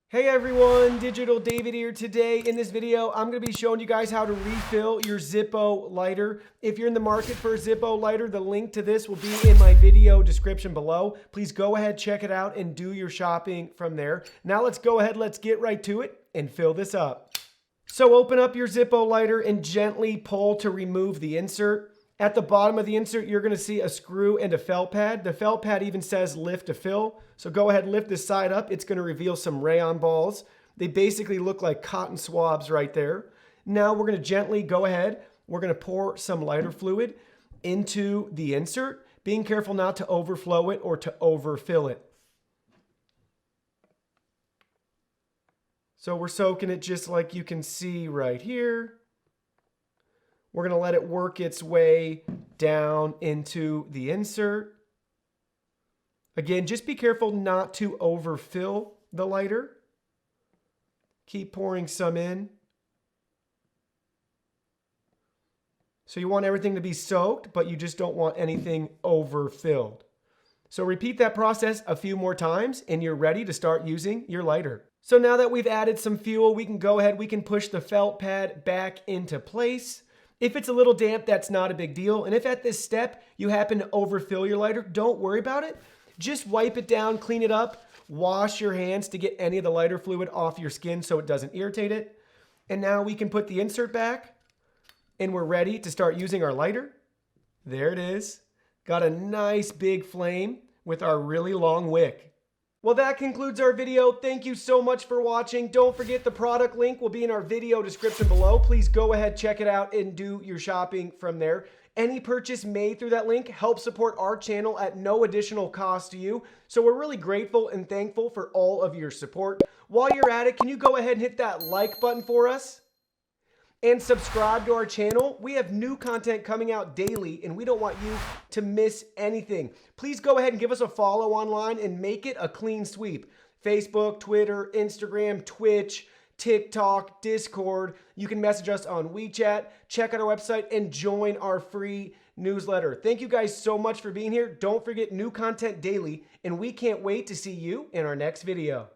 Hey everyone, Digital David here. Today in this video, I'm going to be showing you guys how to refill your Zippo lighter. If you're in the market for a Zippo lighter, the link to this will be in my video description below. Please go ahead, check it out, and do your shopping from there. Now let's go ahead, let's get right to it and fill this up. So open up your Zippo lighter and gently pull to remove the insert. At the bottom of the insert, you're going to see a screw and a felt pad. The felt pad even says lift to fill. So go ahead, lift this side up. It's going to reveal some rayon balls. They basically look like cotton swabs right there. Now we're going to gently go ahead. We're going to pour some lighter fluid into the insert, being careful not to overflow it or to overfill it. So we're soaking it just like you can see right here. We're going to let it work its way down into the insert. Again, just be careful not to overfill the lighter. Keep pouring some in. So you want everything to be soaked, but you just don't want anything overfilled. So repeat that process a few more times and you're ready to start using your lighter. So now that we've added some fuel, we can go ahead, we can push the felt pad back into place. If it's a little damp, that's not a big deal. And if at this step you happen to overfill your lighter, don't worry about it. Just wipe it down, clean it up, wash your hands to get any of the lighter fluid off your skin so it doesn't irritate it. And now we can put the insert back and we're ready to start using our lighter. There it is. Got a nice big flame with our really long wick. Well, that concludes our video. Thank you so much for watching. Don't forget the product link will be in our video description below. Please go ahead, check it out, and do your shopping from there. Any purchase made through that link helps support our channel at no additional cost to you. So we're really grateful and thankful for all of your support. While you're at it, can you go ahead and hit that like button for us? And subscribe to our channel. We have new content coming out daily and we don't want you to miss anything. Please go ahead and give us a follow online and make it a clean sweep. Facebook, Twitter, Instagram, Twitch, TikTok, Discord. You can message us on WeChat, check out our website, and join our free newsletter. Thank you guys so much for being here. Don't forget new content daily, and we can't wait to see you in our next video.